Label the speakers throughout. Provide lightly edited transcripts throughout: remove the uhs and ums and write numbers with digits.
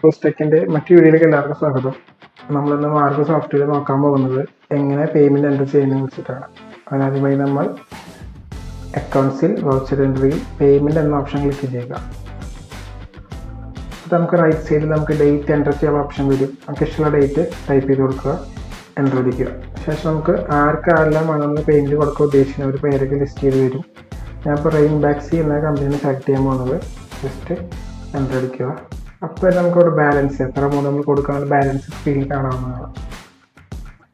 Speaker 1: ഇൻഫോസ്റ്റെക്കിൻ്റെ മറ്റു വീഡിയോയിലേക്ക് എല്ലാവർക്കും സ്വാഗതം. നമ്മളിന്ന് മാർഗ സോഫ്റ്റ്വെയർ നോക്കാൻ പോകുന്നത് എങ്ങനെ പേയ്മെൻറ്റ് എൻ്റർ ചെയ്യുന്നതിനെ കുറിച്ചിട്ടാണ്. അതിനാദ്യമായി നമ്മൾ അക്കൗണ്ട്സിൽ വൗച്ചർ എൻട്രിയിൽ പേയ്മെൻറ്റ് എന്ന ഓപ്ഷൻ ക്ലിക്ക് ചെയ്യുക. അപ്പോൾ നമുക്ക് റൈറ്റ് സൈഡിൽ നമുക്ക് ഡേറ്റ് എൻ്റർ ചെയ്യാനുള്ള ഓപ്ഷൻ വരും. നമുക്ക് ഇഷ്ടമുള്ള ഡേറ്റ് ടൈപ്പ് ചെയ്ത് കൊടുക്കുക, എൻ്റർ അടിക്കുക. ശേഷം നമുക്ക് ആർക്കെല്ലാമാണ് നമ്മൾ പേയ്മെൻറ്റ് കൊടുക്കാൻ ഉദ്ദേശിക്കുന്നത് ഒരു പേരൊക്കെ ലിസ്റ്റ് ചെയ്ത് വരും. ഞാനിപ്പോൾ റെയിൻബാക്സി എന്ന കമ്പനിയാണ് സെലക്ട് ചെയ്യാൻ പോകുന്നത്. ജസ്റ്റ് എൻ്റർ അടിക്കുക. അപ്പോൾ നമുക്കവിടെ ബാലൻസ് എത്ര എമൗണ്ട് നമ്മൾ കൊടുക്കാനുള്ള ബാലൻസ് സ്ക്രീനിൽ കാണാവുന്നതാണ്.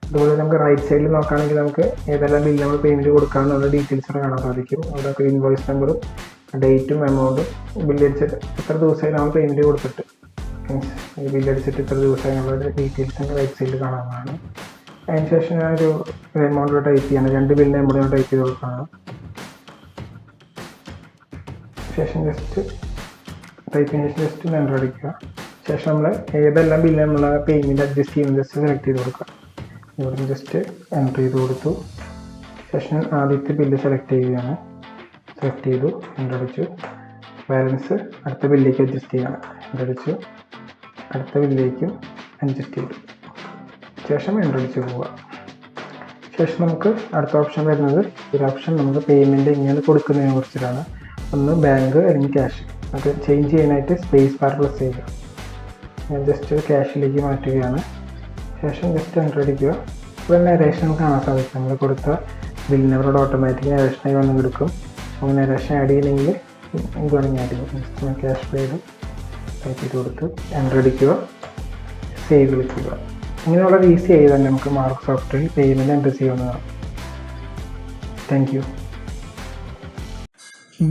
Speaker 1: അതുപോലെ നമുക്ക് റൈറ്റ് സൈഡിൽ നോക്കുകയാണെങ്കിൽ നമുക്ക് ഏതെല്ലാം ബില്ല് നമ്മൾ പേയ്മെൻറ്റ് കൊടുക്കാനുള്ള ഡീറ്റെയിൽസ് കാണാൻ സാധിക്കും. അവിടെ ഇൻവോയ്സ് നമ്പറും ഡേറ്റും എമൗണ്ടും ബില്ലടിച്ചിട്ട് എത്ര ദിവസമായി നമ്മൾ പേയ്മെൻറ്റ് കൊടുത്തിട്ട് ഈ ബില്ലടിച്ചിട്ട് ഇത്ര ദിവസമായി നമ്മളുടെ ഡീറ്റെയിൽസ് റൈറ്റ് സൈഡിൽ കാണാവുന്നതാണ്. അതിന് ശേഷം ഞാനൊരു എമൗണ്ട് ടൈപ്പ് ചെയ്യാണ്, 2 ബില്ലിൻ്റെ എമൗണ്ട് ടൈപ്പ് ചെയ്ത് കൊടുക്കുകയാണ്. ശേഷം ജസ്റ്റ് ടൈപ്പിന് ശേഷം ജസ്റ്റ് എൻ്റർ അടിക്കുക. ശേഷം നമ്മൾ ഏതെല്ലാം ബില്ല് നമ്മൾ പേയ്മെൻറ്റ് അഡ്ജസ്റ്റ് ചെയ്യുന്നത് ജസ്റ്റ് സെലക്ട് ചെയ്ത് കൊടുക്കുക. ഇവിടെ ജസ്റ്റ് എൻ്റർ ചെയ്ത് കൊടുത്തു. ശേഷം ആദ്യത്തെ ബില്ല് സെലക്ട് ചെയ്യുകയാണ്. സെലക്ട് ചെയ്തു, എൻ്റർ അടിച്ചു. ബാലൻസ് അടുത്ത ബില്ലിലേക്ക് അഡ്ജസ്റ്റ് ചെയ്യുകയാണ്. എൻ്റർ അടിച്ചു. അടുത്ത ബില്ലിലേക്കും അഡ്ജസ്റ്റ് ചെയ്തു. ശേഷം എൻ്റർ അടിച്ച് പോവുക. ശേഷം നമുക്ക് അടുത്ത ഓപ്ഷൻ വരുന്നത് ഒരു ഓപ്ഷൻ നമുക്ക് പേയ്മെൻറ്റ് എങ്ങനെ കൊടുക്കുന്നതിനെ കുറിച്ചിട്ടാണ്. ഒന്ന് ബാങ്ക് അല്ലെങ്കിൽ ക്യാഷ്. അത് ചേഞ്ച് ചെയ്യാനായിട്ട് സ്പേസ് ബാർ പ്രസ് ചെയ്യുക. ഞാൻ ജസ്റ്റ് ക്യാഷിലേക്ക് മാറ്റുകയാണ്. ശേഷം ജസ്റ്റ് എൻ്റർ അടിക്കുക. ഇപ്പോൾ നരേഷൻ നമുക്ക് കാണാൻ സാധിക്കും. നമ്മൾ കൊടുത്ത ബിൽ നമ്പറോട് ഓട്ടോമാറ്റിക് നരേഷനായി വന്ന് എടുക്കും. അപ്പോൾ നരേഷൻ ആഡ് ചെയ്യണമെങ്കിൽ നമുക്ക് വേണമെങ്കിൽ ആഡ് ചെയ്യും. ജസ്റ്റ് ഞാൻ ക്യാഷ് പെയ്ഡ് ടൈപ്പ് ചെയ്ത് കൊടുത്ത് എൻ്റർ അടിക്കുക, സേവ് ക്ലിക്ക് ചെയ്യുക. ഇങ്ങനെ വളരെ ഈസി ആയി തന്നെ നമുക്ക് മാർക്ക് സോഫ്റ്റ്വെയറിൽ പേയ്മെൻറ്റ് എൻ്റർ ചെയ്യാവുന്നതാണ്. Thank you.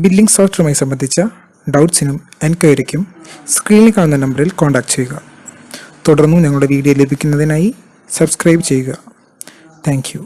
Speaker 2: ബില്ലിംഗ് സോഫ്റ്റ്വെയറുമായി സംബന്ധിച്ച ഡൗട്ട്സിനും എൻക്വയറിക്കും സ്ക്രീനിൽ കാണുന്ന നമ്പറിൽ കോൺടാക്റ്റ് ചെയ്യുക. തുടർന്നും ഞങ്ങളുടെ വീഡിയോ ലഭിക്കുന്നതിനായി സബ്സ്ക്രൈബ് ചെയ്യുക. Thank you.